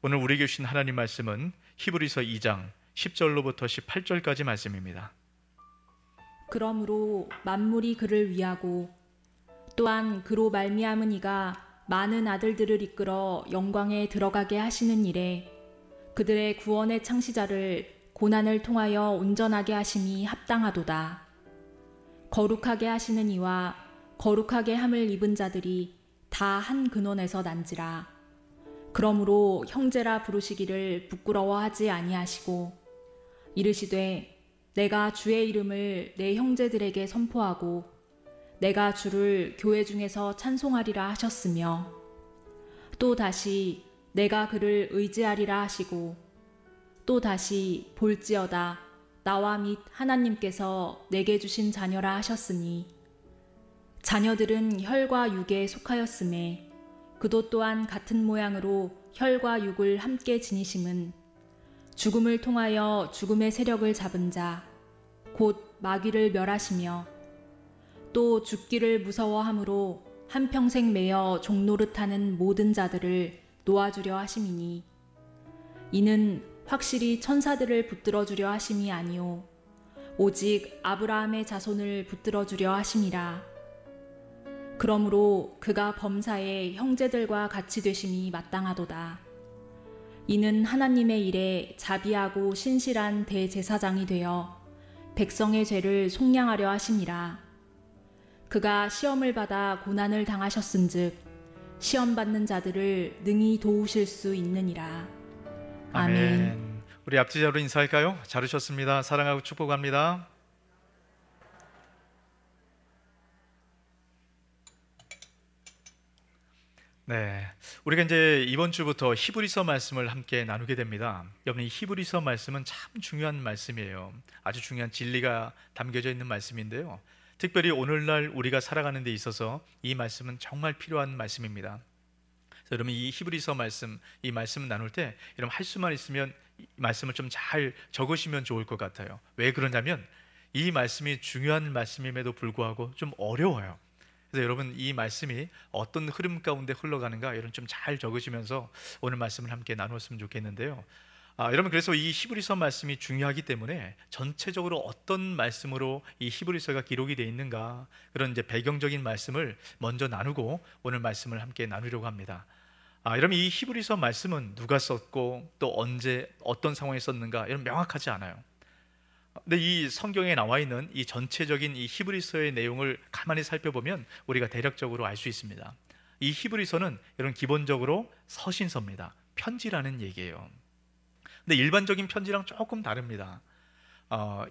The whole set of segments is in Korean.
오늘 우리에게 주신 하나님 말씀은 히브리서 2장 10절로부터 18절까지 말씀입니다. 그러므로 만물이 그를 위하고 또한 그로 말미암은 이가 많은 아들들을 이끌어 영광에 들어가게 하시는 일에 그들의 구원의 창시자를 고난을 통하여 온전하게 하심이 합당하도다. 거룩하게 하시는 이와 거룩하게 함을 입은 자들이 다 한 근원에서 난지라. 그러므로 형제라 부르시기를 부끄러워하지 아니하시고 이르시되 내가 주의 이름을 내 형제들에게 선포하고 내가 주를 교회 중에서 찬송하리라 하셨으며 또 다시 내가 그를 의지하리라 하시고 또 다시 볼지어다 나와 및 하나님께서 내게 주신 자녀라 하셨으니 자녀들은 혈과 육에 속하였음에 그도 또한 같은 모양으로 혈과 육을 함께 지니심은 죽음을 통하여 죽음의 세력을 잡은 자 곧 마귀를 멸하시며 또 죽기를 무서워함으로 한평생 매여 종노릇하는 모든 자들을 놓아주려 하심이니 이는 확실히 천사들을 붙들어 주려 하심이 아니요 오직 아브라함의 자손을 붙들어 주려 하심이라. 그러므로 그가 범사에 형제들과 같이 되심이 마땅하도다. 이는 하나님의 일에 자비하고 신실한 대제사장이 되어 백성의 죄를 속량하려 하심이라. 그가 시험을 받아 고난을 당하셨은즉 시험 받는 자들을 능히 도우실 수 있느니라. 아멘. 우리 앞지자로 인사할까요? 잘 오셨습니다. 사랑하고 축복합니다. 네, 우리가 이제 이번 주부터 히브리서 말씀을 함께 나누게 됩니다. 여러분, 이 히브리서 말씀은 참 중요한 말씀이에요. 아주 중요한 진리가 담겨져 있는 말씀인데요. 특별히 오늘날 우리가 살아가는 데 있어서 이 말씀은 정말 필요한 말씀입니다. 그래서 여러분, 이 히브리서 말씀, 이 말씀을 나눌 때 여러분 할 수만 있으면 이 말씀을 좀 잘 적으시면 좋을 것 같아요. 왜 그러냐면 이 말씀이 중요한 말씀임에도 불구하고 좀 어려워요. 그래서 여러분 이 말씀이 어떤 흐름 가운데 흘러가는가 여러분 좀 잘 적으시면서 오늘 말씀을 함께 나누었으면 좋겠는데요. 여러분, 그래서 이 히브리서 말씀이 중요하기 때문에 전체적으로 어떤 말씀으로 이 히브리서가 기록이 되어 있는가, 그런 이제 배경적인 말씀을 먼저 나누고 오늘 말씀을 함께 나누려고 합니다. 여러분, 이 히브리서 말씀은 누가 썼고 또 언제 어떤 상황에 썼는가 여러분 명확하지 않아요. 근데 이 성경에 나와 있는 이 전체적인 이 히브리서의 내용을 가만히 살펴보면 우리가 대략적으로 알 수 있습니다. 이 히브리서는 여러분 기본적으로 서신서입니다. 편지라는 얘기예요. 근데 일반적인 편지랑 조금 다릅니다.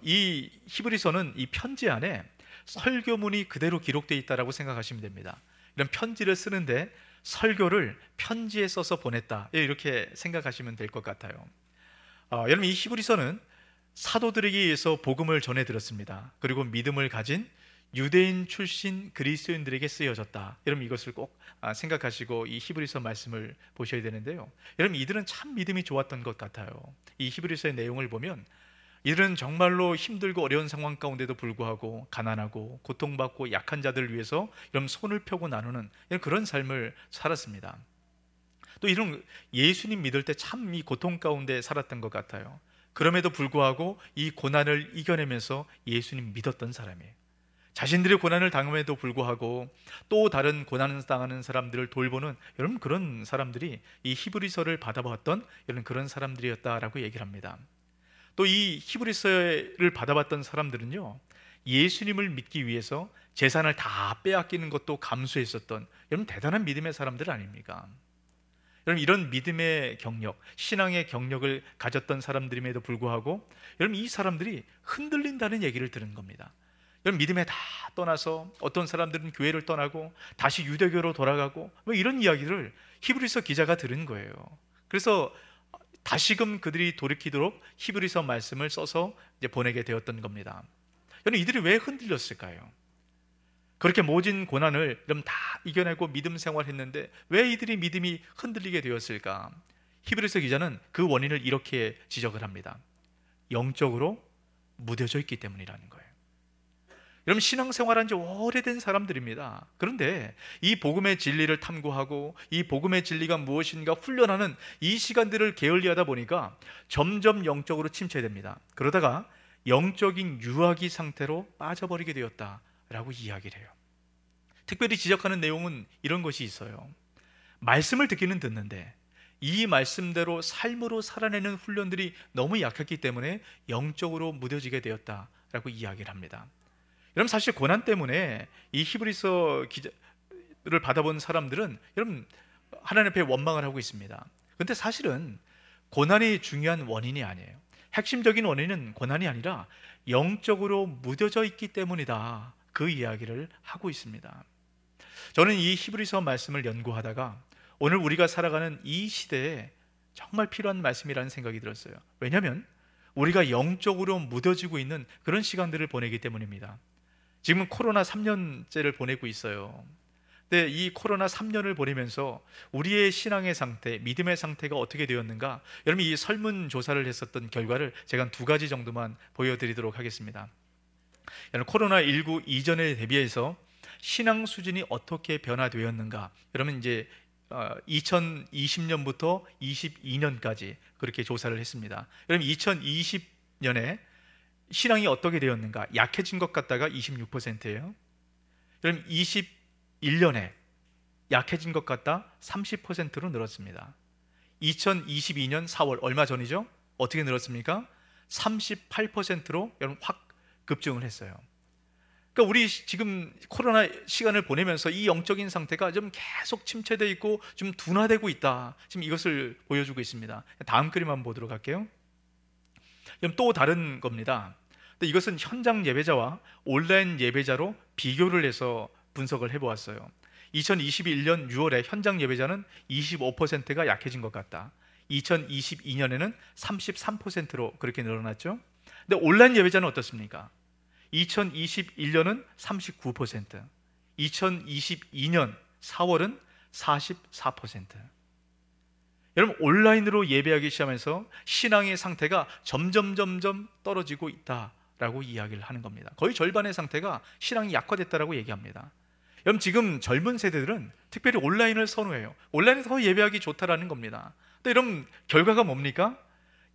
이 히브리서는 이 편지 안에 설교문이 그대로 기록되어 있다고 생각하시면 됩니다. 이런 편지를 쓰는데 설교를 편지에 써서 보냈다, 이렇게 생각하시면 될 것 같아요. 여러분, 이 히브리서는 사도들에게 의해서 복음을 전해들었습니다. 그리고 믿음을 가진 유대인 출신 그리스도인들에게 쓰여졌다. 여러분, 이것을 꼭 생각하시고 이 히브리서 말씀을 보셔야 되는데요. 여러분, 이들은 참 믿음이 좋았던 것 같아요. 이 히브리서의 내용을 보면 이들은 정말로 힘들고 어려운 상황 가운데도 불구하고 가난하고 고통받고 약한 자들을 위해서 이런 손을 펴고 나누는 그런 삶을 살았습니다. 또 이런 예수님 믿을 때 참 이 고통 가운데 살았던 것 같아요. 그럼에도 불구하고 이 고난을 이겨내면서 예수님 믿었던 사람이에요. 자신들의 고난을 당함에도 불구하고 또 다른 고난을 당하는 사람들을 돌보는 여러분 그런 사람들이 이 히브리서를 받아봤던 이런 그런 사람들이었다라고 얘기를 합니다. 또 이 히브리서를 받아봤던 사람들은요, 예수님을 믿기 위해서 재산을 다 빼앗기는 것도 감수했었던 여러분 대단한 믿음의 사람들 아닙니까? 여러분, 이런 믿음의 경력, 신앙의 경력을 가졌던 사람들임에도 불구하고 여러분 이 사람들이 흔들린다는 얘기를 들은 겁니다. 여러분, 믿음에 다 떠나서 어떤 사람들은 교회를 떠나고 다시 유대교로 돌아가고 뭐 이런 이야기를 히브리서 기자가 들은 거예요. 그래서 다시금 그들이 돌이키도록 히브리서 말씀을 써서 이제 보내게 되었던 겁니다. 여러분, 이들이 왜 흔들렸을까요? 그렇게 모진 고난을 여러분 다 이겨내고 믿음 생활했는데 왜 이들이 믿음이 흔들리게 되었을까? 히브리서 기자는 그 원인을 이렇게 지적을 합니다. 영적으로 무뎌져 있기 때문이라는 거예요. 여러분 신앙생활한 지 오래된 사람들입니다. 그런데 이 복음의 진리를 탐구하고 이 복음의 진리가 무엇인가 훈련하는 이 시간들을 게을리하다 보니까 점점 영적으로 침체됩니다. 그러다가 영적인 유아기 상태로 빠져버리게 되었다라고 이야기를 해요. 특별히 지적하는 내용은 이런 것이 있어요. 말씀을 듣기는 듣는데 이 말씀대로 삶으로 살아내는 훈련들이 너무 약했기 때문에 영적으로 무뎌지게 되었다라고 이야기를 합니다. 여러분 사실 고난 때문에 이 히브리서 기자를 받아본 사람들은 여러분 하나님 앞에 원망을 하고 있습니다. 그런데 사실은 고난이 중요한 원인이 아니에요. 핵심적인 원인은 고난이 아니라 영적으로 무뎌져 있기 때문이다, 그 이야기를 하고 있습니다. 저는 이 히브리서 말씀을 연구하다가 오늘 우리가 살아가는 이 시대에 정말 필요한 말씀이라는 생각이 들었어요. 왜냐하면 우리가 영적으로 무뎌지고 있는 그런 시간들을 보내기 때문입니다. 지금 코로나 3년째를 보내고 있어요. 근데 이 코로나 3년을 보내면서 우리의 신앙의 상태, 믿음의 상태가 어떻게 되었는가, 여러분 이 설문조사를 했었던 결과를 제가 한 2가지 정도만 보여드리도록 하겠습니다. 여러분 코로나19 이전에 대비해서 신앙 수준이 어떻게 변화되었는가, 여러분 이제 2020년부터 22년까지 그렇게 조사를 했습니다. 여러분 2020년에 신앙이 어떻게 되었는가, 약해진 것 같다가 26%예요. 여러분 21년에 약해진 것 같다 30%로 늘었습니다. 2022년 4월 얼마 전이죠? 어떻게 늘었습니까? 38%로 여러분 확 급증을 했어요. 그러니까 우리 지금 코로나 시간을 보내면서 이 영적인 상태가 좀 계속 침체되어 있고 좀 둔화되고 있다, 지금 이것을 보여주고 있습니다. 다음 그림 한번 보도록 할게요. 그럼 또 다른 겁니다. 근데 이것은 현장 예배자와 온라인 예배자로 비교를 해서 분석을 해보았어요. 2021년 6월에 현장 예배자는 25%가 약해진 것 같다. 2022년에는 33%로 그렇게 늘어났죠. 근데 온라인 예배자는 어떻습니까? 2021년은 39%, 2022년 4월은 44%. 여러분 온라인으로 예배하기 시작하면서 신앙의 상태가 점점 떨어지고 있다라고 이야기를 하는 겁니다. 거의 절반의 상태가 신앙이 약화됐다라고 얘기합니다. 여러분 지금 젊은 세대들은 특별히 온라인을 선호해요. 온라인에서 예배하기 좋다라는 겁니다. 근데 여러분 결과가 뭡니까?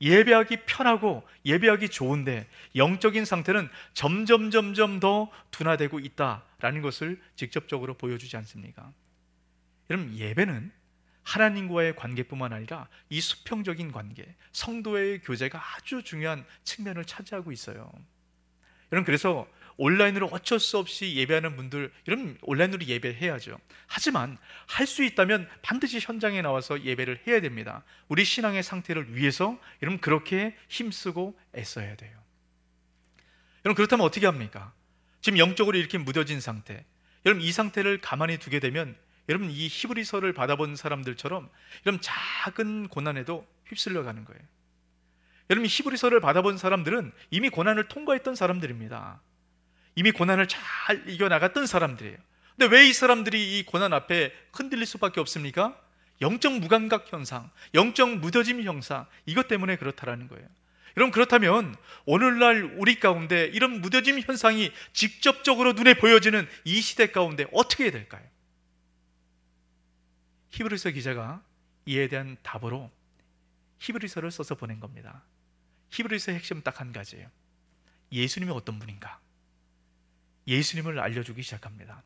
예배하기 편하고 예배하기 좋은데 영적인 상태는 점점 더 둔화되고 있다라는 것을 직접적으로 보여주지 않습니까? 여러분 예배는 하나님과의 관계뿐만 아니라 이 수평적인 관계, 성도의 교제가 아주 중요한 측면을 차지하고 있어요. 여러분 그래서 온라인으로 어쩔 수 없이 예배하는 분들, 여러분 온라인으로 예배해야죠. 하지만 할 수 있다면 반드시 현장에 나와서 예배를 해야 됩니다. 우리 신앙의 상태를 위해서 여러분 그렇게 힘쓰고 애써야 돼요. 여러분 그렇다면 어떻게 합니까? 지금 영적으로 이렇게 무뎌진 상태, 여러분 이 상태를 가만히 두게 되면 여러분 이 히브리서를 받아본 사람들처럼 여러분 작은 고난에도 휩쓸려 가는 거예요. 여러분 히브리서를 받아본 사람들은 이미 고난을 통과했던 사람들입니다. 이미 고난을 잘 이겨나갔던 사람들이에요. 근데 왜 이 사람들이 이 고난 앞에 흔들릴 수밖에 없습니까? 영적 무감각 현상, 영적 무뎌짐 현상, 이것 때문에 그렇다라는 거예요. 여러분 그렇다면 오늘날 우리 가운데 이런 무뎌짐 현상이 직접적으로 눈에 보여지는 이 시대 가운데 어떻게 해야 될까요? 히브리서 기자가 이에 대한 답으로 히브리서를 써서 보낸 겁니다. 히브리서의 핵심은 딱 한 가지예요. 예수님이 어떤 분인가? 예수님을 알려주기 시작합니다.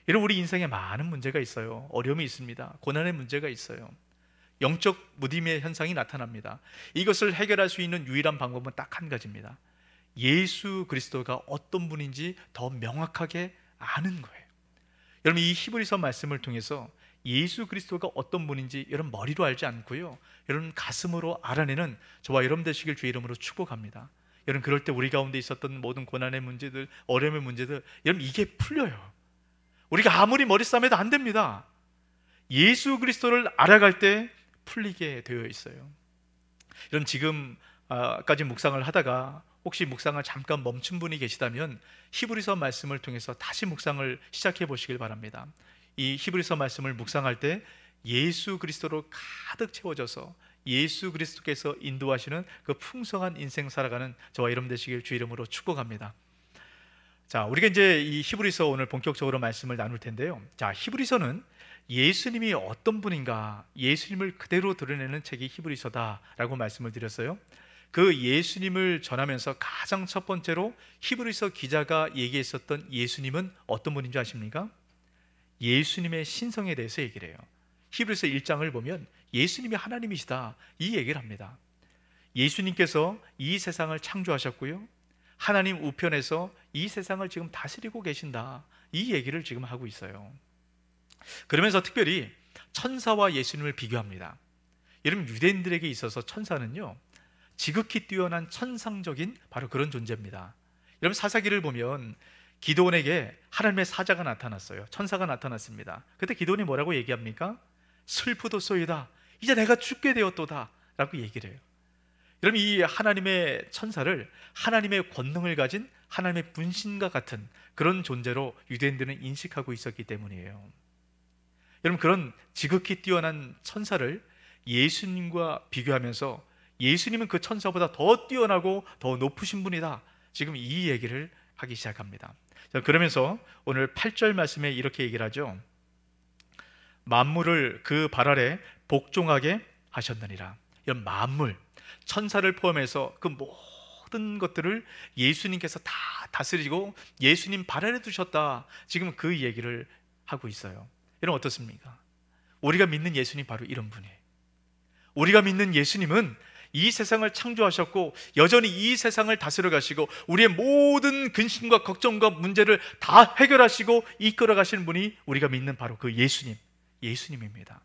여러분 우리 인생에 많은 문제가 있어요. 어려움이 있습니다. 고난의 문제가 있어요. 영적 무딤의 현상이 나타납니다. 이것을 해결할 수 있는 유일한 방법은 딱 한 가지입니다. 예수 그리스도가 어떤 분인지 더 명확하게 아는 거예요. 여러분 이 히브리서 말씀을 통해서 예수 그리스도가 어떤 분인지 여러분 머리로 알지 않고요, 여러분 가슴으로 알아내는 저와 여러분 되시길 주의 이름으로 축복합니다. 여러분 그럴 때 우리 가운데 있었던 모든 고난의 문제들, 어려움의 문제들, 여러분 이게 풀려요. 우리가 아무리 머리 싸매도 안 됩니다. 예수 그리스도를 알아갈 때 풀리게 되어 있어요. 여러분 지금까지 묵상을 하다가 혹시 묵상을 잠깐 멈춘 분이 계시다면 히브리서 말씀을 통해서 다시 묵상을 시작해 보시길 바랍니다. 이 히브리서 말씀을 묵상할 때 예수 그리스도로 가득 채워져서 예수 그리스도께서 인도하시는 그 풍성한 인생 살아가는 저와 여러분 되시길 주 이름으로 축복합니다. 자, 우리가 이제 이 히브리서 오늘 본격적으로 말씀을 나눌 텐데요. 자, 히브리서는 예수님이 어떤 분인가, 예수님을 그대로 드러내는 책이 히브리서다라고 말씀을 드렸어요. 그 예수님을 전하면서 가장 첫 번째로 히브리서 기자가 얘기했었던 예수님은 어떤 분인 줄 아십니까? 예수님의 신성에 대해서 얘기를 해요. 히브리서 1장을 보면 예수님이 하나님이시다, 이 얘기를 합니다. 예수님께서 이 세상을 창조하셨고요, 하나님 우편에서 이 세상을 지금 다스리고 계신다, 이 얘기를 지금 하고 있어요. 그러면서 특별히 천사와 예수님을 비교합니다. 여러분, 유대인들에게 있어서 천사는요, 지극히 뛰어난 천상적인 바로 그런 존재입니다. 여러분, 사사기를 보면 기드온에게 하나님의 사자가 나타났어요. 천사가 나타났습니다. 그때 기드온이 뭐라고 얘기합니까? 슬프도소이다, 이제 내가 죽게 되었도다 라고 얘기를 해요. 여러분, 이 하나님의 천사를 하나님의 권능을 가진 하나님의 분신과 같은 그런 존재로 유대인들은 인식하고 있었기 때문이에요. 여러분, 그런 지극히 뛰어난 천사를 예수님과 비교하면서 예수님은 그 천사보다 더 뛰어나고 더 높으신 분이다, 지금 이 얘기를 하기 시작합니다. 자, 그러면서 오늘 8절 말씀에 이렇게 얘기를 하죠. 만물을 그 발 아래 복종하게 하셨느니라. 이런 만물, 천사를 포함해서 그 모든 것들을 예수님께서 다 다스리고 예수님 발 아래 두셨다, 지금 그 얘기를 하고 있어요. 여러분, 어떻습니까? 우리가 믿는 예수님 바로 이런 분이에요. 우리가 믿는 예수님은 이 세상을 창조하셨고 여전히 이 세상을 다스려 가시고 우리의 모든 근심과 걱정과 문제를 다 해결하시고 이끌어 가시는 분이 우리가 믿는 바로 그 예수님입니다.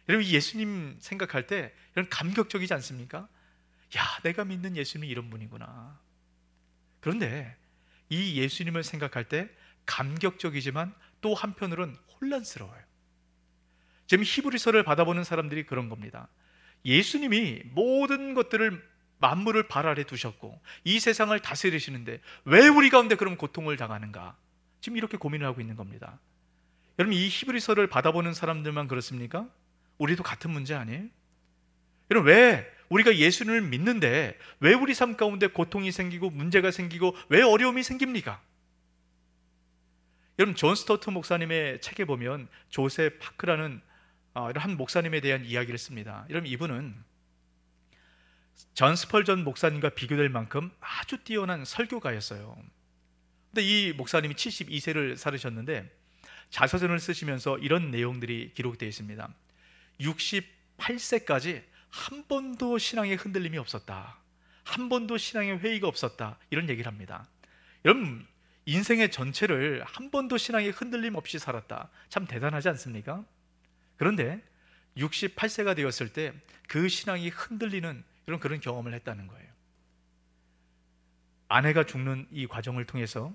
여러분, 이 예수님 생각할 때 이런 감격적이지 않습니까? 야, 내가 믿는 예수님이 이런 분이구나. 그런데 이 예수님을 생각할 때 감격적이지만 또 한편으로는 혼란스러워요. 지금 히브리서를 받아보는 사람들이 그런 겁니다. 예수님이 모든 것들을, 만물을 발 아래 두셨고 이 세상을 다스리시는데 왜 우리 가운데 그런 고통을 당하는가, 지금 이렇게 고민을 하고 있는 겁니다. 여러분, 이 히브리서를 받아보는 사람들만 그렇습니까? 우리도 같은 문제 아니에요? 여러분, 왜 우리가 예수님을 믿는데 왜 우리 삶 가운데 고통이 생기고 문제가 생기고 왜 어려움이 생깁니까? 여러분, 존 스토트 목사님의 책에 보면 조셉 파크라는 한 목사님에 대한 이야기를 씁니다. 여러분, 이분은 존 스펄전 목사님과 비교될 만큼 아주 뛰어난 설교가였어요. 근데 이 목사님이 72세를 살으셨는데 자서전을 쓰시면서 이런 내용들이 기록되어 있습니다. 68세까지 한 번도 신앙의 흔들림이 없었다, 한 번도 신앙의 회의가 없었다, 이런 얘기를 합니다. 여러분, 인생의 전체를 한 번도 신앙의 흔들림 없이 살았다, 참 대단하지 않습니까? 그런데 68세가 되었을 때 그 신앙이 흔들리는 그런 경험을 했다는 거예요. 아내가 죽는 이 과정을 통해서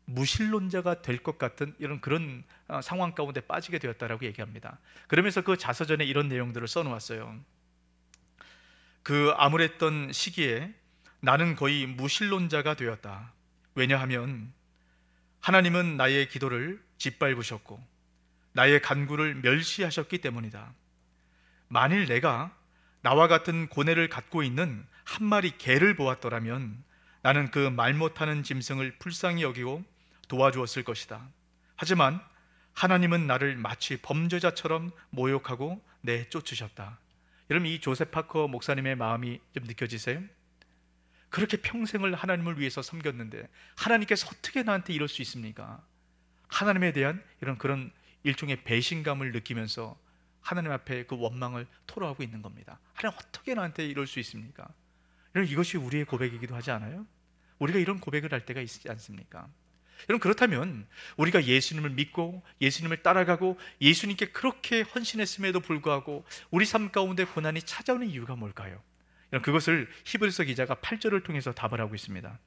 무신론자가 될 것 같은 그런 상황 가운데 빠지게 되었다라고 얘기합니다. 그러면서 그 자서전에 이런 내용들을 써놓았어요. 그 암울했던 시기에 나는 거의 무신론자가 되었다. 왜냐하면 하나님은 나의 기도를 짓밟으셨고 나의 간구를 멸시하셨기 때문이다. 만일 내가 나와 같은 고뇌를 갖고 있는 한 마리 개를 보았더라면 나는 그 말 못하는 짐승을 불쌍히 여기고 도와주었을 것이다. 하지만 하나님은 나를 마치 범죄자처럼 모욕하고 내쫓으셨다. 여러분, 이 조셉 파커 목사님의 마음이 좀 느껴지세요? 그렇게 평생을 하나님을 위해서 섬겼는데 하나님께서 어떻게 나한테 이럴 수 있습니까? 하나님에 대한 그런 일종의 배신감을 느끼면서 하나님 앞에 그 원망을 토로하고 있는 겁니다. 하나님, 어떻게 나한테 이럴 수 있습니까? 여러분, 이것이 우리의 고백이기도 하지 않아요? 우리가 이런 고백을 할 때가 있지 않습니까? 여러분, 그렇다면 우리가 예수님을 믿고 예수님을 따라가고 예수님께 그렇게 헌신했음에도 불구하고 우리 삶 가운데 고난이 찾아오는 이유가 뭘까요? 그것을 히브리서 기자가 8절을 통해서 답을 하고 있습니다.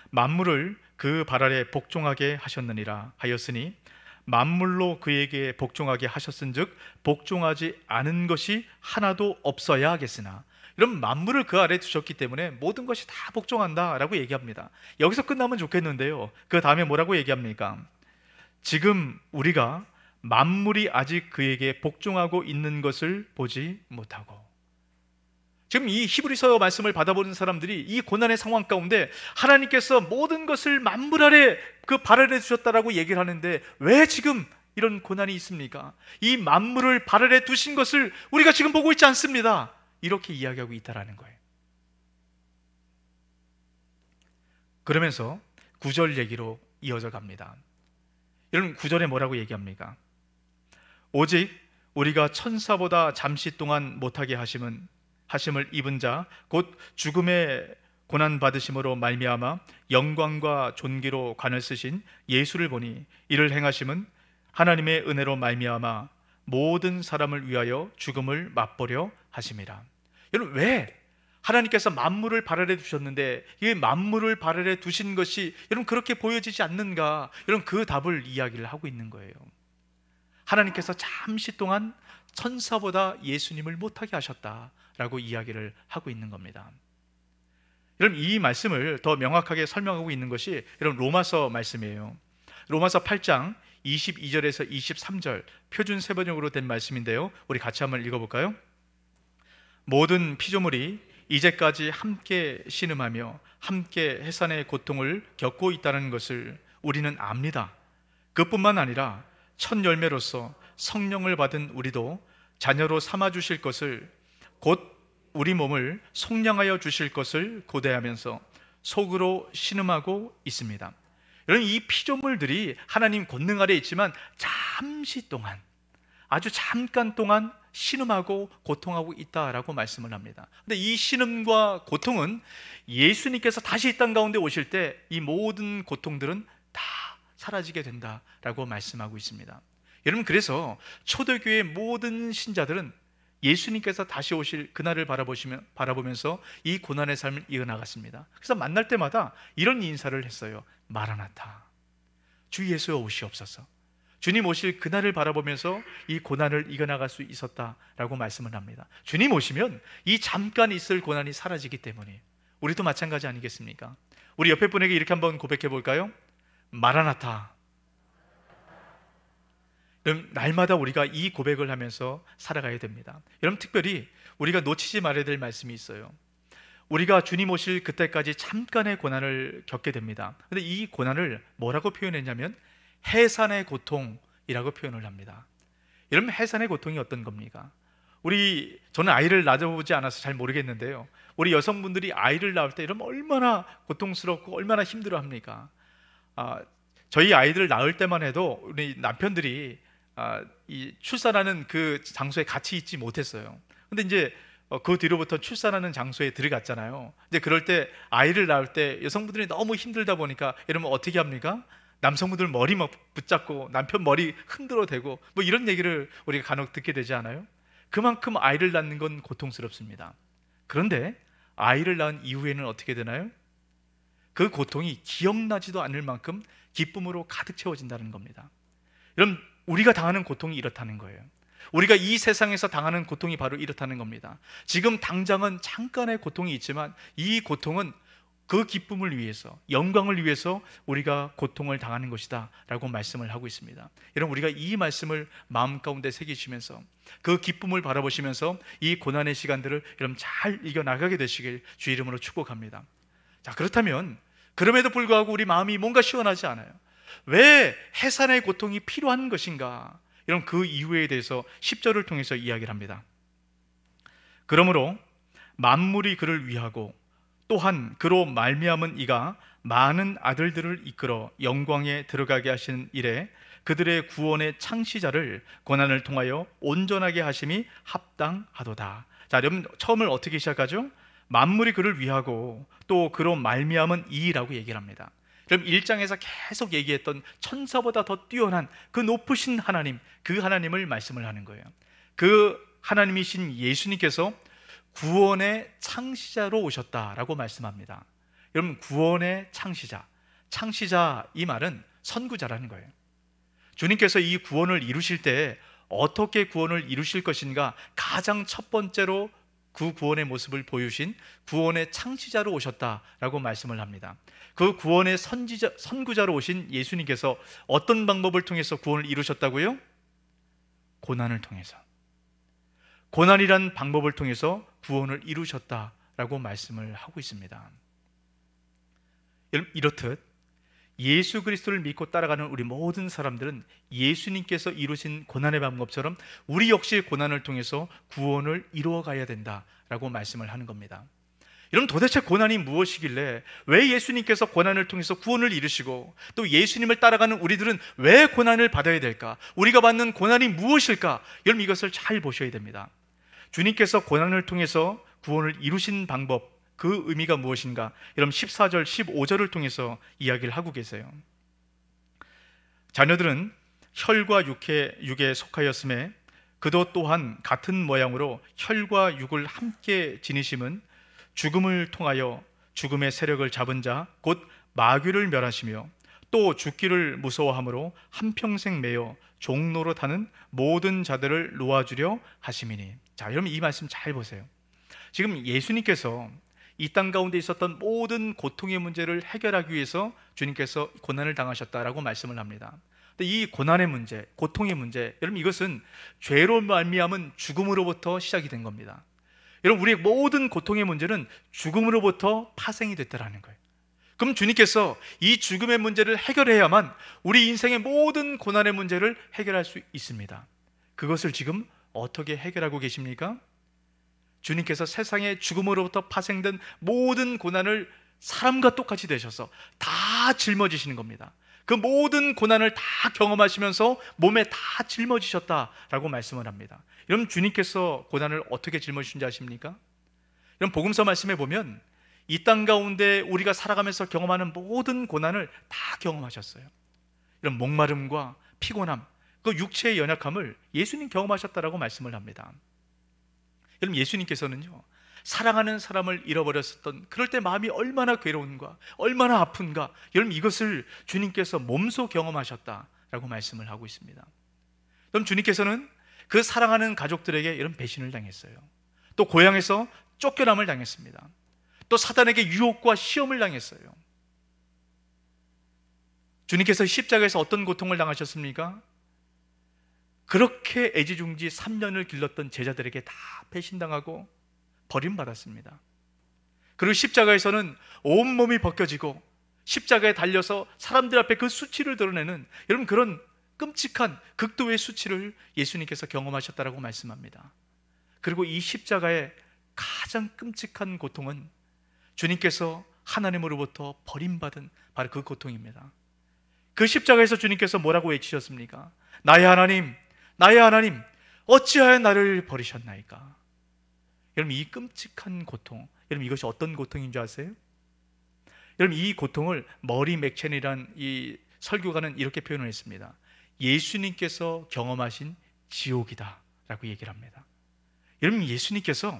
만물을 그 발 아래 복종하게 하셨느니라 하였으니 만물로 그에게 복종하게 하셨은즉 복종하지 않은 것이 하나도 없어야 하겠으나, 이런 만물을 그 아래 두셨기 때문에 모든 것이 다 복종한다라고 얘기합니다. 여기서 끝나면 좋겠는데요, 그 다음에 뭐라고 얘기합니까? 지금 우리가 만물이 아직 그에게 복종하고 있는 것을 보지 못하고. 지금 이 히브리서 말씀을 받아보는 사람들이 이 고난의 상황 가운데 하나님께서 모든 것을 만물 아래 그 발 아래 두셨다라고 얘기를 하는데 왜 지금 이런 고난이 있습니까? 이 만물을 발 아래 두신 것을 우리가 지금 보고 있지 않습니다. 이렇게 이야기하고 있다라는 거예요. 그러면서 9절 얘기로 이어져 갑니다. 여러분 9절에 뭐라고 얘기합니까? 오직 우리가 천사보다 잠시 동안 못하게 하심을 입은 자 곧 죽음의 고난 받으심으로 말미암아 영광과 존귀로 관을 쓰신 예수를 보니 이를 행하심은 하나님의 은혜로 말미암아 모든 사람을 위하여 죽음을 맛보려 하심이라. 여러분 왜 하나님께서 만물을 발 아래 두셨는데 이 만물을 발 아래 두신 것이 여러분 그렇게 보여지지 않는가? 여러분 그 답을 이야기를 하고 있는 거예요. 하나님께서 잠시 동안 천사보다 예수님을 못하게 하셨다라고 이야기를 하고 있는 겁니다. 여러분 이 말씀을 더 명확하게 설명하고 있는 것이 여러분 로마서 말씀이에요. 로마서 8장 22절에서 23절 표준 세번역으로 된 말씀인데요, 우리 같이 한번 읽어볼까요? 모든 피조물이 이제까지 함께 신음하며 함께 해산의 고통을 겪고 있다는 것을 우리는 압니다. 그뿐만 아니라 첫 열매로서 성령을 받은 우리도 자녀로 삼아주실 것을, 곧 우리 몸을 속량하여 주실 것을 고대하면서 속으로 신음하고 있습니다. 여러분 이 피조물들이 하나님 권능 아래 있지만 잠시 동안, 아주 잠깐 동안 신음하고 고통하고 있다라고 말씀을 합니다. 근데 이 신음과 고통은 예수님께서 다시 이 땅 가운데 오실 때 이 모든 고통들은 다 사라지게 된다라고 말씀하고 있습니다. 여러분 그래서 초대교회의 모든 신자들은 예수님께서 다시 오실 그날을 바라보면서 이 고난의 삶을 이어나갔습니다. 그래서 만날 때마다 이런 인사를 했어요. 마라나타, 주 예수여 오시옵소서. 주님 오실 그날을 바라보면서 이 고난을 이겨나갈 수 있었다라고 말씀을 합니다. 주님 오시면 이 잠깐 있을 고난이 사라지기 때문에 우리도 마찬가지 아니겠습니까? 우리 옆에 분에게 이렇게 한번 고백해 볼까요? 마라나타. 여러분 날마다 우리가 이 고백을 하면서 살아가야 됩니다. 여러분 특별히 우리가 놓치지 말아야 될 말씀이 있어요. 우리가 주님 오실 그때까지 잠깐의 고난을 겪게 됩니다. 그런데 이 고난을 뭐라고 표현했냐면 해산의 고통이라고 표현을 합니다. 여러분 해산의 고통이 어떤 겁니까? 저는 아이를 낳아보지 않아서 잘 모르겠는데요, 우리 여성분들이 아이를 낳을 때 이러면 얼마나 고통스럽고 얼마나 힘들어합니까? 저희 아이들을 낳을 때만 해도 우리 남편들이 이 출산하는 그 장소에 같이 있지 못했어요. 근데 이제 그 뒤로부터 출산하는 장소에 들어갔잖아요. 이제 그럴 때 아이를 낳을 때 여성분들이 너무 힘들다 보니까 이러면 어떻게 합니까? 남성분들 머리 막 붙잡고 남편 머리 흔들어 대고 뭐 이런 얘기를 우리가 간혹 듣게 되지 않아요? 그만큼 아이를 낳는 건 고통스럽습니다. 그런데 아이를 낳은 이후에는 어떻게 되나요? 그 고통이 기억나지도 않을 만큼 기쁨으로 가득 채워진다는 겁니다. 여러분 우리가 당하는 고통이 이렇다는 거예요. 우리가 이 세상에서 당하는 고통이 바로 이렇다는 겁니다. 지금 당장은 잠깐의 고통이 있지만 이 고통은 그 기쁨을 위해서, 영광을 위해서 우리가 고통을 당하는 것이다 라고 말씀을 하고 있습니다. 여러분 우리가 이 말씀을 마음 가운데 새기시면서 그 기쁨을 바라보시면서 이 고난의 시간들을 여러분 잘 이겨나가게 되시길 주 이름으로 축복합니다. 자, 그렇다면 그럼에도 불구하고 우리 마음이 뭔가 시원하지 않아요. 왜 해산의 고통이 필요한 것인가? 이런 그 이유에 대해서 10절을 통해서 이야기를 합니다. 그러므로 만물이 그를 위하고 또한 그로 말미암은 이가 많은 아들들을 이끌어 영광에 들어가게 하시는 일에 그들의 구원의 창시자를 고난을 통하여 온전하게 하심이 합당하도다. 자, 여러분 처음을 어떻게 시작하죠? 만물이 그를 위하고 또 그로 말미암은 이라고 얘기를 합니다. 그럼 1장에서 계속 얘기했던 천사보다 더 뛰어난 그 높으신 하나님, 그 하나님을 말씀을 하는 거예요. 그 하나님이신 예수님께서 구원의 창시자로 오셨다라고 말씀합니다. 여러분 구원의 창시자, 창시자 이 말은 선구자라는 거예요. 주님께서 이 구원을 이루실 때 어떻게 구원을 이루실 것인가 가장 첫 번째로 그 구원의 모습을 보여주신 구원의 창시자로 오셨다라고 말씀을 합니다. 그 구원의 선구자로 오신 예수님께서 어떤 방법을 통해서 구원을 이루셨다고요? 고난을 통해서. 고난이란 방법을 통해서 구원을 이루셨다라고 말씀을 하고 있습니다. 이렇듯 예수 그리스도를 믿고 따라가는 우리 모든 사람들은 예수님께서 이루신 고난의 방법처럼 우리 역시 고난을 통해서 구원을 이루어가야 된다라고 말씀을 하는 겁니다. 여러분, 도대체 고난이 무엇이길래 왜 예수님께서 고난을 통해서 구원을 이루시고 또 예수님을 따라가는 우리들은 왜 고난을 받아야 될까? 우리가 받는 고난이 무엇일까? 여러분, 이것을 잘 보셔야 됩니다. 주님께서 고난을 통해서 구원을 이루신 방법, 그 의미가 무엇인가? 여러분, 14절, 15절을 통해서 이야기를 하고 계세요. 자녀들은 혈과 육에 속하였음에 그도 또한 같은 모양으로 혈과 육을 함께 지니심은 죽음을 통하여 죽음의 세력을 잡은 자 곧 마귀를 멸하시며 또 죽기를 무서워함으로 한평생 매여 종노릇하는 모든 자들을 놓아주려 하심이니. 자, 여러분, 이 말씀 잘 보세요. 지금 예수님께서 이 땅 가운데 있었던 모든 고통의 문제를 해결하기 위해서 주님께서 고난을 당하셨다라고 말씀을 합니다. 근데 이 고난의 문제, 고통의 문제, 여러분, 이것은 죄로 말미암은 죽음으로부터 시작이 된 겁니다. 여러분, 우리의 모든 고통의 문제는 죽음으로부터 파생이 됐다라는 거예요. 그럼 주님께서 이 죽음의 문제를 해결해야만 우리 인생의 모든 고난의 문제를 해결할 수 있습니다. 그것을 지금 어떻게 해결하고 계십니까? 주님께서 세상의 죽음으로부터 파생된 모든 고난을 사람과 똑같이 되셔서 다 짊어지시는 겁니다. 그 모든 고난을 다 경험하시면서 몸에 다 짊어지셨다라고 말씀을 합니다. 여러분, 주님께서 고난을 어떻게 짊어지신지 아십니까? 여러분, 복음서 말씀에 보면 이 땅 가운데 우리가 살아가면서 경험하는 모든 고난을 다 경험하셨어요. 이런 목마름과 피곤함, 그 육체의 연약함을 예수님 경험하셨다라고 말씀을 합니다. 여러분, 예수님께서는요, 사랑하는 사람을 잃어버렸었던 그럴 때 마음이 얼마나 괴로운가, 얼마나 아픈가, 여러분, 이것을 주님께서 몸소 경험하셨다라고 말씀을 하고 있습니다. 그럼 주님께서는 그 사랑하는 가족들에게 이런 배신을 당했어요. 또 고향에서 쫓겨남을 당했습니다. 또 사단에게 유혹과 시험을 당했어요. 주님께서 십자가에서 어떤 고통을 당하셨습니까? 그렇게 애지중지 3년을 길렀던 제자들에게 다 배신당하고 버림받았습니다. 그리고 십자가에서는 온몸이 벗겨지고 십자가에 달려서 사람들 앞에 그 수치를 드러내는, 여러분, 그런 끔찍한 극도의 수치를 예수님께서 경험하셨다라고 말씀합니다. 그리고 이 십자가의 가장 끔찍한 고통은 주님께서 하나님으로부터 버림받은 바로 그 고통입니다. 그 십자가에서 주님께서 뭐라고 외치셨습니까? 나의 하나님, 나의 하나님, 어찌하여 나를 버리셨나이까? 여러분, 이 끔찍한 고통, 여러분, 이것이 어떤 고통인 줄 아세요? 여러분, 이 고통을 머리 맥첸이란 이 설교가는 이렇게 표현을 했습니다. 예수님께서 경험하신 지옥이다 라고 얘기를 합니다. 여러분, 예수님께서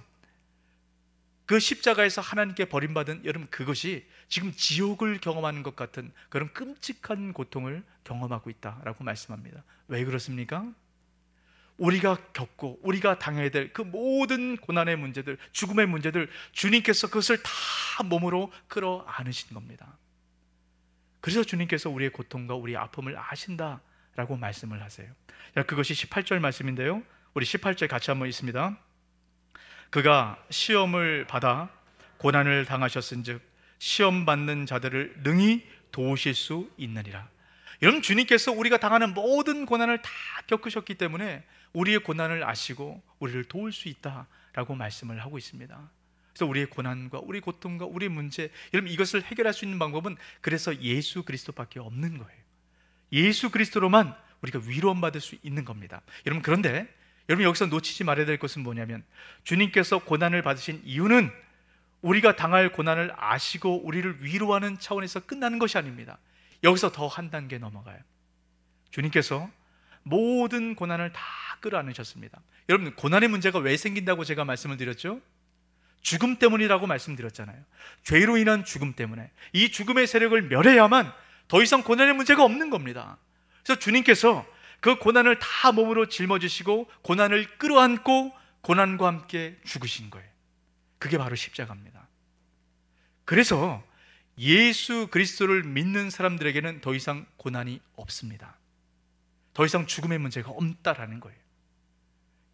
그 십자가에서 하나님께 버림받은, 여러분, 그것이 지금 지옥을 경험하는 것 같은 그런 끔찍한 고통을 경험하고 있다라고 말씀합니다. 왜 그렇습니까? 우리가 겪고 우리가 당해야 될 그 모든 고난의 문제들, 죽음의 문제들, 주님께서 그것을 다 몸으로 끌어 안으신 겁니다. 그래서 주님께서 우리의 고통과 우리의 아픔을 아신다라고 말씀을 하세요. 그것이 18절 말씀인데요, 우리 18절 같이 한번 읽습니다. 그가 시험을 받아 고난을 당하셨은즉 시험 받는 자들을 능히 도우실 수 있느니라. 여러분, 주님께서 우리가 당하는 모든 고난을 다 겪으셨기 때문에 우리의 고난을 아시고 우리를 도울 수 있다라고 말씀을 하고 있습니다. 그래서 우리의 고난과 우리 고통과 우리 문제, 여러분, 이것을 해결할 수 있는 방법은 그래서 예수 그리스도밖에 없는 거예요. 예수 그리스도로만 우리가 위로함 받을 수 있는 겁니다. 여러분, 그런데 여러분, 여기서 놓치지 말아야 될 것은 뭐냐면, 주님께서 고난을 받으신 이유는 우리가 당할 고난을 아시고 우리를 위로하는 차원에서 끝나는 것이 아닙니다. 여기서 더 한 단계 넘어가요. 주님께서 모든 고난을 다 끌어안으셨습니다. 여러분, 고난의 문제가 왜 생긴다고 제가 말씀을 드렸죠? 죽음 때문이라고 말씀드렸잖아요. 죄로 인한 죽음 때문에. 이 죽음의 세력을 멸해야만 더 이상 고난의 문제가 없는 겁니다. 그래서 주님께서 그 고난을 다 몸으로 짊어지시고 고난을 끌어안고 고난과 함께 죽으신 거예요. 그게 바로 십자가입니다. 그래서 예수 그리스도를 믿는 사람들에게는 더 이상 고난이 없습니다. 더 이상 죽음의 문제가 없다라는 거예요.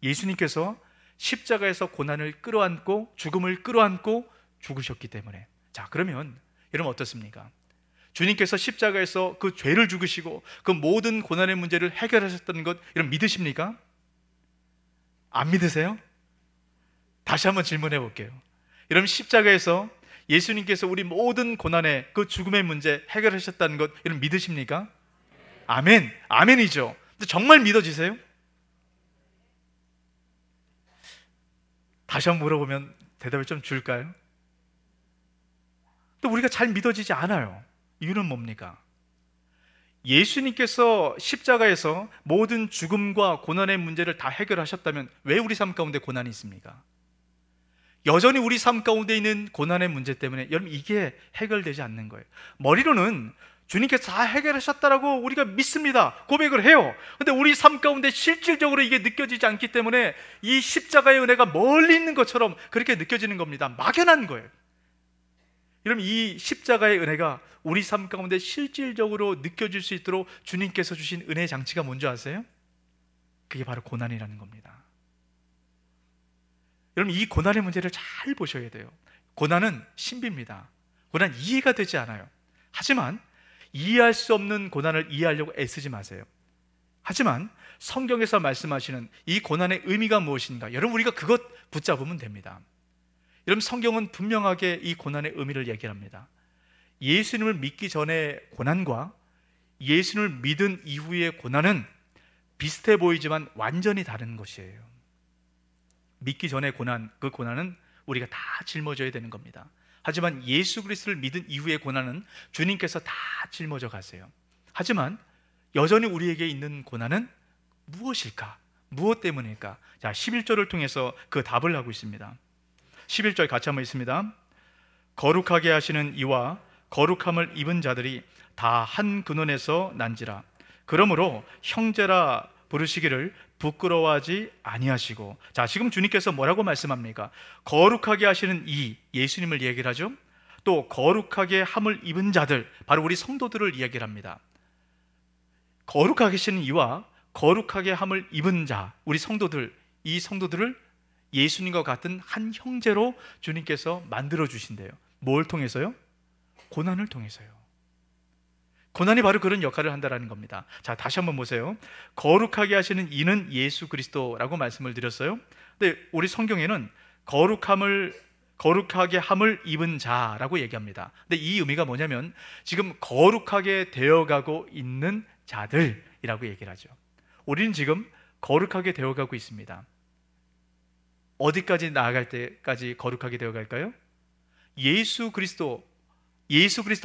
예수님께서 십자가에서 고난을 끌어안고 죽음을 끌어안고 죽으셨기 때문에. 자, 그러면 여러분 어떻습니까? 주님께서 십자가에서 그 죄를 죽으시고 그 모든 고난의 문제를 해결하셨다는 것 여러분 믿으십니까? 안 믿으세요? 다시 한번 질문해 볼게요. 여러분, 십자가에서 예수님께서 우리 모든 고난의 그 죽음의 문제 해결하셨다는 것 여러분 믿으십니까? 아멘, 아멘이죠. 근데 정말 믿어지세요? 다시 한번 물어보면 대답을 좀 줄까요? 또 우리가 잘 믿어지지 않아요. 이유는 뭡니까? 예수님께서 십자가에서 모든 죽음과 고난의 문제를 다 해결하셨다면 왜 우리 삶 가운데 고난이 있습니까? 여전히 우리 삶 가운데 있는 고난의 문제 때문에 여러분 이게 해결되지 않는 거예요. 머리로는 주님께서 다 해결하셨다라고 우리가 믿습니다. 고백을 해요. 근데 우리 삶 가운데 실질적으로 이게 느껴지지 않기 때문에 이 십자가의 은혜가 멀리 있는 것처럼 그렇게 느껴지는 겁니다. 막연한 거예요. 여러분, 이 십자가의 은혜가 우리 삶 가운데 실질적으로 느껴질 수 있도록 주님께서 주신 은혜의 장치가 뭔지 아세요? 그게 바로 고난이라는 겁니다. 여러분, 이 고난의 문제를 잘 보셔야 돼요. 고난은 신비입니다. 고난 이해가 되지 않아요. 하지만 이해할 수 없는 고난을 이해하려고 애쓰지 마세요. 하지만 성경에서 말씀하시는 이 고난의 의미가 무엇인가, 여러분 우리가 그것 붙잡으면 됩니다. 여러분, 성경은 분명하게 이 고난의 의미를 얘기합니다. 예수님을 믿기 전의 고난과 예수님을 믿은 이후의 고난은 비슷해 보이지만 완전히 다른 것이에요. 믿기 전의 고난, 그 고난은 우리가 다 짊어져야 되는 겁니다. 하지만 예수 그리스도를 믿은 이후의 고난은 주님께서 다 짊어져 가세요. 하지만 여전히 우리에게 있는 고난은 무엇일까? 무엇 때문일까? 자, 11절을 통해서 그 답을 하고 있습니다. 11절 같이 한번 있습니다. 거룩하게 하시는 이와 거룩함을 입은 자들이 다 한 근원에서 난지라. 그러므로 형제라 부르시기를 부끄러워하지 아니하시고. 자, 지금 주님께서 뭐라고 말씀합니까? 거룩하게 하시는 이 예수님을 얘기를 하죠. 또 거룩하게 함을 입은 자들, 바로 우리 성도들을 이야기를 합니다. 거룩하게 하시는 이와 거룩하게 함을 입은 자, 우리 성도들, 이 성도들을 예수님과 같은 한 형제로 주님께서 만들어 주신대요. 뭘 통해서요? 고난을 통해서요. 고난이 바로 그런 역할을 한다는 겁니다. 자, 다시 한번 보세요. 거룩하게 하시는 이는 예수 그리스도라고 말씀을 드렸어요. 근데 우리 성경에는 거룩하게 함을 입은 자라고 얘기합니다. 근데 이 의미가 뭐냐면 지금 거룩하게 되어가고 있는 자들이라고 얘기를 하죠. 우리는 지금 거룩하게 되어가고 있습니다. 어디까지 나아갈 때까지 거룩하게 되어갈까요? 예수 그리스도와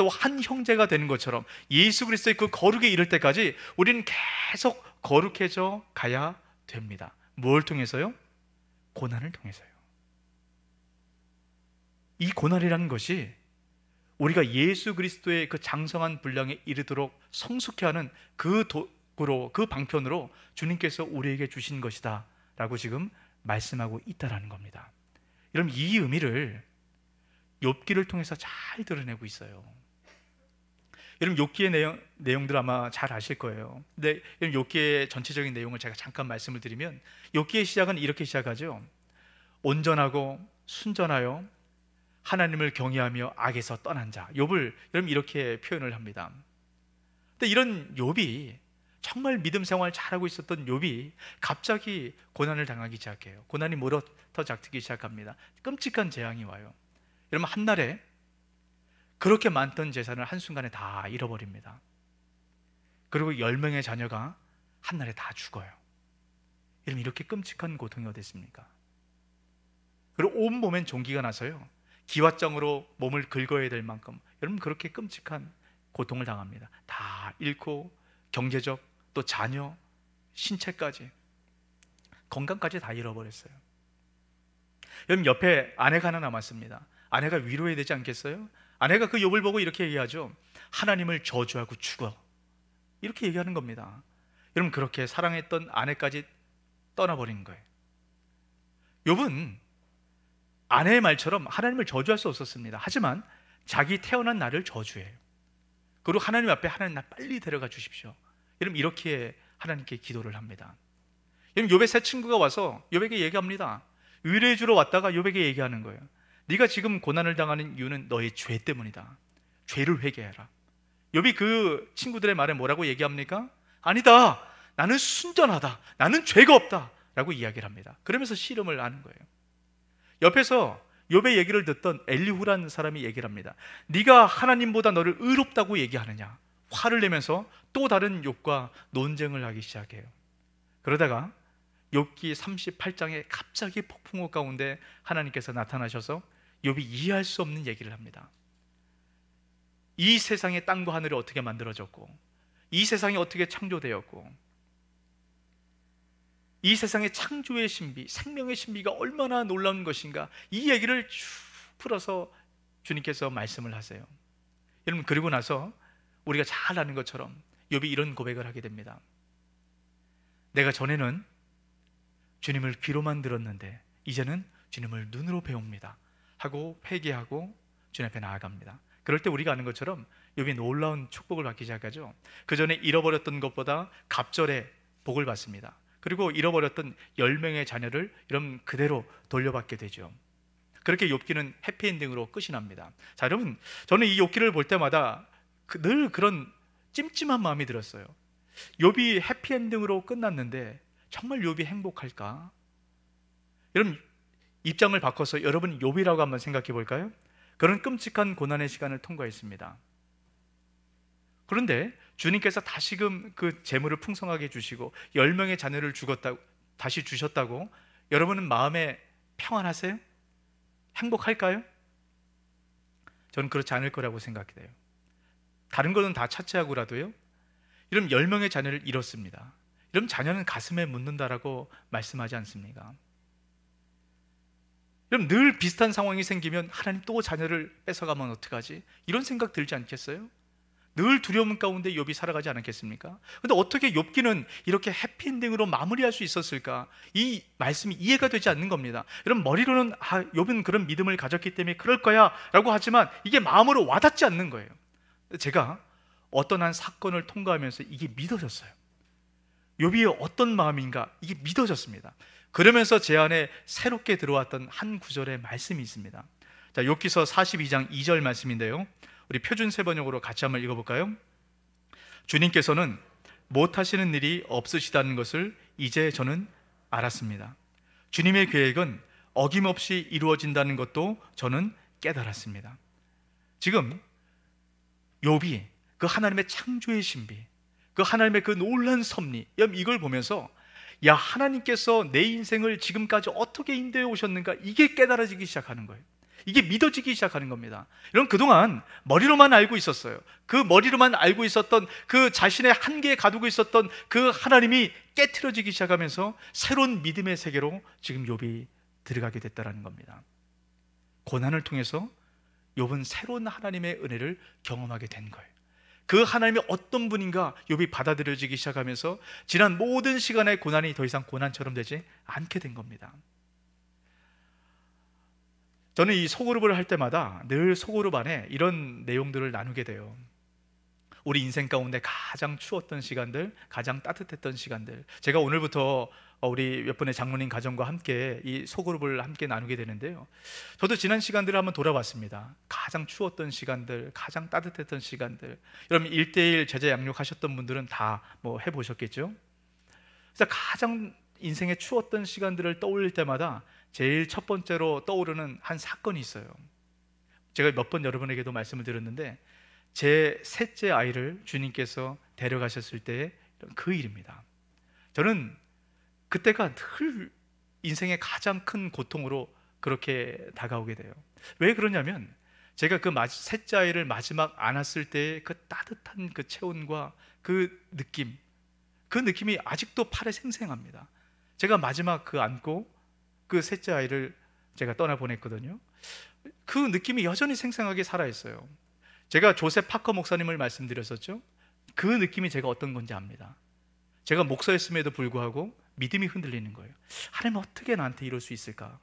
한 형제가 되는 것처럼 예수 그리스도의 그 거룩에 이를 때까지 우리는 계속 거룩해져 가야 됩니다. 뭘 통해서요? 고난을 통해서요. 이 고난이라는 것이 우리가 예수 그리스도의 그 장성한 분량에 이르도록 성숙해 하는 그 도구로, 그 방편으로 주님께서 우리에게 주신 것이다 라고 지금 말씀하고 있다라는 겁니다. 여러분, 이 의미를 욥기를 통해서 잘 드러내고 있어요. 여러분, 욥기의 내용들 아마 잘 아실 거예요. 근데 여러분, 욥기의 전체적인 내용을 제가 잠깐 말씀을 드리면, 욥기의 시작은 이렇게 시작하죠. 온전하고 순전하여 하나님을 경외하며 악에서 떠난 자. 욥을 여러분 이렇게 표현을 합니다. 근데 이런 욥이, 정말 믿음 생활 잘하고 있었던 욥이 갑자기 고난을 당하기 시작해요. 고난이 몰아터작기 시작합니다. 끔찍한 재앙이 와요. 여러분, 한날에 그렇게 많던 재산을 한순간에 다 잃어버립니다. 그리고 10명의 자녀가 한날에 다 죽어요. 여러분, 이렇게 끔찍한 고통이 어딨습니까? 그리고 온몸엔 종기가 나서요, 기왓장으로 몸을 긁어야 될 만큼 여러분 그렇게 끔찍한 고통을 당합니다. 다 잃고 경제적, 또 자녀, 신체까지, 건강까지 다 잃어버렸어요. 여러분, 옆에 아내가 하나 남았습니다. 아내가 위로해야 되지 않겠어요? 아내가 그 욥을 보고 이렇게 얘기하죠. 하나님을 저주하고 죽어, 이렇게 얘기하는 겁니다. 여러분, 그렇게 사랑했던 아내까지 떠나버린 거예요. 욥은 아내의 말처럼 하나님을 저주할 수 없었습니다. 하지만 자기 태어난 날을 저주해요. 그리고 하나님 앞에, 하나님 나 빨리 데려가 주십시오, 여러분 이렇게 하나님께 기도를 합니다. 여러분, 욥의 세 친구가 와서 욥에게 얘기합니다. 위로해 주러 왔다가 욥에게 얘기하는 거예요. 네가 지금 고난을 당하는 이유는 너의 죄 때문이다. 죄를 회개해라. 욥이 그 친구들의 말에 뭐라고 얘기합니까? 아니다, 나는 순전하다, 나는 죄가 없다 라고 이야기를 합니다. 그러면서 씨름을 하는 거예요. 옆에서 욥의 얘기를 듣던 엘리후라는 사람이 얘기를 합니다. 네가 하나님보다 너를 의롭다고 얘기하느냐. 화를 내면서 또 다른 욥과 논쟁을 하기 시작해요. 그러다가 욥기 38장에 갑자기 폭풍우 가운데 하나님께서 나타나셔서 욥이 이해할 수 없는 얘기를 합니다. 이 세상의 땅과 하늘이 어떻게 만들어졌고, 이 세상이 어떻게 창조되었고, 이 세상의 창조의 신비, 생명의 신비가 얼마나 놀라운 것인가, 이 얘기를 쭉 풀어서 주님께서 말씀을 하세요. 여러분, 그리고 나서 우리가 잘 아는 것처럼 욥이 이런 고백을 하게 됩니다. 내가 전에는 주님을 귀로만 들었는데 이제는 주님을 눈으로 배웁니다 하고 회개하고 주님 앞에 나아갑니다. 그럴 때 우리가 아는 것처럼 욥이 놀라운 축복을 받기 시작하죠. 그 전에 잃어버렸던 것보다 갑절에 복을 받습니다. 그리고 잃어버렸던 10명의 자녀를 여러분 그대로 돌려받게 되죠. 그렇게 욥기는 해피엔딩으로 끝이 납니다. 자, 여러분, 저는 이 욥기를 볼 때마다 늘 그런 찜찜한 마음이 들었어요. 욥이 해피엔딩으로 끝났는데 정말 욥이 행복할까? 여러분, 입장을 바꿔서 여러분이 욥이라고 한번 생각해 볼까요? 그런 끔찍한 고난의 시간을 통과했습니다. 그런데 주님께서 다시금 그 재물을 풍성하게 주시고 10명의 자녀를 다시 주셨다고 여러분은 마음에 평안하세요? 행복할까요? 저는 그렇지 않을 거라고 생각해요. 다른 거는 다 차치하고라도요, 이런 10명의 자녀를 잃었습니다. 이런 자녀는 가슴에 묻는다라고 말씀하지 않습니까? 그럼 늘 비슷한 상황이 생기면 하나님 또 자녀를 뺏어가면 어떡하지? 이런 생각 들지 않겠어요? 늘 두려움 가운데 욥이 살아가지 않았겠습니까? 근데 어떻게 욥기는 이렇게 해피엔딩으로 마무리할 수 있었을까? 이 말씀이 이해가 되지 않는 겁니다. 여러분, 머리로는 욥은 그런 믿음을 가졌기 때문에 그럴 거야 라고 하지만 이게 마음으로 와닿지 않는 거예요. 제가 어떤 한 사건을 통과하면서 이게 믿어졌어요. 욥이 어떤 마음인가 이게 믿어졌습니다. 그러면서 제 안에 새롭게 들어왔던 한 구절의 말씀이 있습니다. 자, 욥기서 42장 2절 말씀인데요, 우리 표준세 번역으로 같이 한번 읽어볼까요? 주님께서는 못하시는 일이 없으시다는 것을 이제 저는 알았습니다. 주님의 계획은 어김없이 이루어진다는 것도 저는 깨달았습니다. 지금 욥이 그 하나님의 창조의 신비, 그 하나님의 그 놀라운 섭리, 이걸 보면서 야, 하나님께서 내 인생을 지금까지 어떻게 인도해 오셨는가, 이게 깨달아지기 시작하는 거예요. 이게 믿어지기 시작하는 겁니다. 여러분, 그동안 머리로만 알고 있었어요. 그 머리로만 알고 있었던 그 자신의 한계에 가두고 있었던 그 하나님이 깨트려지기 시작하면서 새로운 믿음의 세계로 지금 욥이 들어가게 됐다는 겁니다. 고난을 통해서 욥은 새로운 하나님의 은혜를 경험하게 된 거예요. 그 하나님이 어떤 분인가 욥이 받아들여지기 시작하면서 지난 모든 시간의 고난이 더 이상 고난처럼 되지 않게 된 겁니다. 저는 이 소그룹을 할 때마다 늘 소그룹 안에 이런 내용들을 나누게 돼요. 우리 인생 가운데 가장 추웠던 시간들, 가장 따뜻했던 시간들. 제가 오늘부터 우리 몇 분의 장로님 가정과 함께 이 소그룹을 함께 나누게 되는데요, 저도 지난 시간들을 한번 돌아봤습니다. 가장 추웠던 시간들, 가장 따뜻했던 시간들. 여러분, 1:1 제자 양육하셨던 분들은 다 뭐 해보셨겠죠? 그래서 가장 인생의 추웠던 시간들을 떠올릴 때마다 제일 첫 번째로 떠오르는 한 사건이 있어요. 제가 몇 번 여러분에게도 말씀을 드렸는데, 제 셋째 아이를 주님께서 데려가셨을 때의 그 일입니다. 저는 그때가 늘 인생의 가장 큰 고통으로 그렇게 다가오게 돼요. 왜 그러냐면, 제가 그 셋째 아이를 마지막 안았을 때의 그 따뜻한 그 체온과 그 느낌이 아직도 팔에 생생합니다. 제가 마지막 그 안고 그 셋째 아이를 제가 떠나보냈거든요. 그 느낌이 여전히 생생하게 살아있어요. 제가 조셉 파커 목사님을 말씀드렸었죠. 그 느낌이 제가 어떤 건지 압니다. 제가 목사였음에도 불구하고 믿음이 흔들리는 거예요. 하나님, 어떻게 나한테 이럴 수 있을까?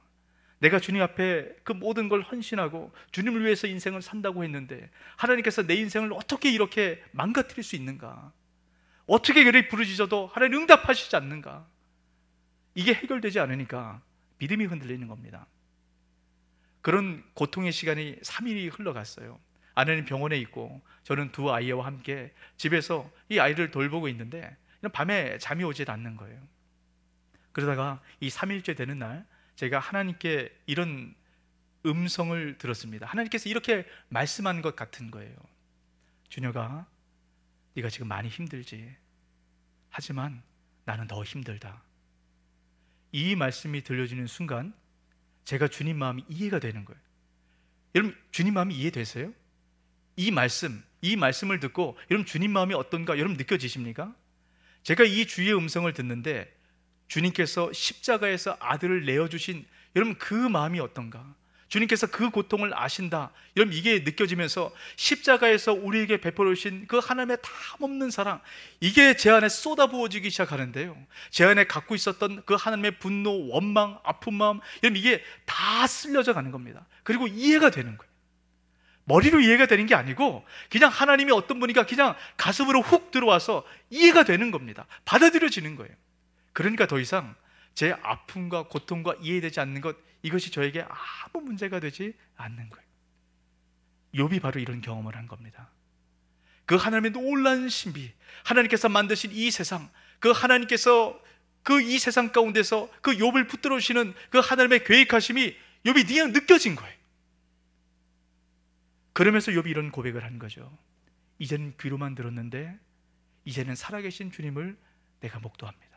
내가 주님 앞에 그 모든 걸 헌신하고 주님을 위해서 인생을 산다고 했는데 하나님께서 내 인생을 어떻게 이렇게 망가뜨릴 수 있는가? 어떻게 그리 부르짖어도 하나님 응답하시지 않는가? 이게 해결되지 않으니까 믿음이 흔들리는 겁니다. 그런 고통의 시간이 3일이 흘러갔어요. 아내는 병원에 있고 저는 두 아이와 함께 집에서 이 아이를 돌보고 있는데 밤에 잠이 오질 않는 거예요. 그러다가 이 3일째 되는 날 제가 하나님께 이런 음성을 들었습니다. 하나님께서 이렇게 말씀한 것 같은 거예요. 준혁아, 네가 지금 많이 힘들지. 하지만 나는 더 힘들다. 이 말씀이 들려주는 순간 제가 주님 마음이 이해가 되는 거예요. 여러분, 주님 마음이 이해되세요? 이 말씀을 듣고 여러분 주님 마음이 어떤가 여러분 느껴지십니까? 제가 이 주의 음성을 듣는데 주님께서 십자가에서 아들을 내어주신 여러분 그 마음이 어떤가? 주님께서 그 고통을 아신다. 여러분 이게 느껴지면서 십자가에서 우리에게 베풀어 주신 그 하나님의 담없는 사랑, 이게 제 안에 쏟아부어지기 시작하는데요. 제 안에 갖고 있었던 그 하나님의 분노, 원망, 아픈 마음, 여러분 이게 다 쓸려져 가는 겁니다. 그리고 이해가 되는 거예요. 머리로 이해가 되는 게 아니고 그냥 하나님이 어떤 분이가 그냥 가슴으로 훅 들어와서 이해가 되는 겁니다. 받아들여지는 거예요. 그러니까 더 이상 제 아픔과 고통과 이해되지 않는 것, 이것이 저에게 아무 문제가 되지 않는 거예요. 욥이 바로 이런 경험을 한 겁니다. 그 하나님의 놀라운 신비, 하나님께서 만드신 이 세상, 그 하나님께서 그 이 세상 가운데서 그 욥을 붙들어 주시는 그 하나님의 계획하심이 욥이 그냥 느껴진 거예요. 그러면서 욥이 이런 고백을 한 거죠. 이제는 귀로만 들었는데 이제는 살아계신 주님을 내가 목도합니다.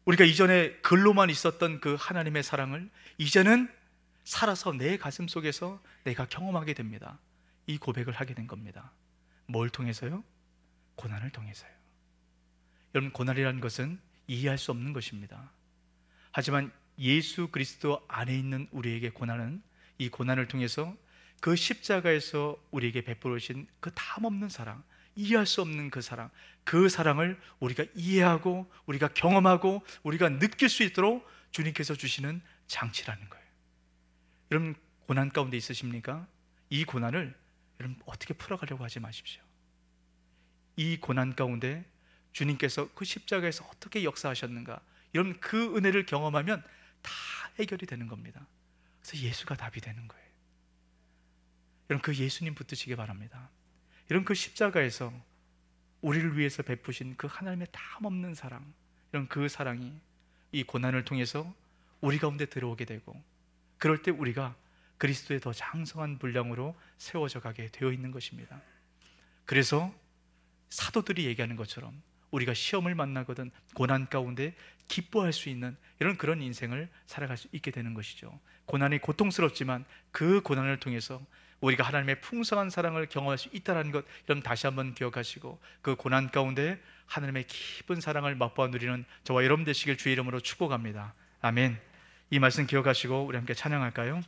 우리가 이전에 글로만 있었던 그 하나님의 사랑을 이제는 살아서 내 가슴 속에서 내가 경험하게 됩니다. 이 고백을 하게 된 겁니다. 뭘 통해서요? 고난을 통해서요. 여러분, 고난이라는 것은 이해할 수 없는 것입니다. 하지만 예수 그리스도 안에 있는 우리에게 고난은, 이 고난을 통해서 그 십자가에서 우리에게 베풀어 주신 그 담없는 사랑, 이해할 수 없는 그 사랑, 그 사랑을 우리가 이해하고 우리가 경험하고 우리가 느낄 수 있도록 주님께서 주시는 장치라는 거예요. 여러분, 고난 가운데 있으십니까? 이 고난을 여러분 어떻게 풀어가려고 하지 마십시오. 이 고난 가운데 주님께서 그 십자가에서 어떻게 역사하셨는가, 여러분 그 은혜를 경험하면 다 해결이 되는 겁니다. 그래서 예수가 답이 되는 거예요. 여러분, 그 예수님 붙드시기 바랍니다. 여러분, 그 십자가에서 우리를 위해서 베푸신 그 하나님의 담없는 사랑, 이런 그 사랑이 이 고난을 통해서 우리 가운데 들어오게 되고, 그럴 때 우리가 그리스도의 더 장성한 분량으로 세워져 가게 되어 있는 것입니다. 그래서 사도들이 얘기하는 것처럼 우리가 시험을 만나거든 고난 가운데 기뻐할 수 있는 이런 그런 인생을 살아갈 수 있게 되는 것이죠. 고난이 고통스럽지만 그 고난을 통해서 우리가 하나님의 풍성한 사랑을 경험할 수 있다는 것, 여러분 다시 한번 기억하시고 그 고난 가운데 하나님의 깊은 사랑을 맛보아 누리는 저와 여러분 되시길 주의 이름으로 축복합니다. 아멘. 이 말씀 기억하시고 우리 함께 찬양할까요?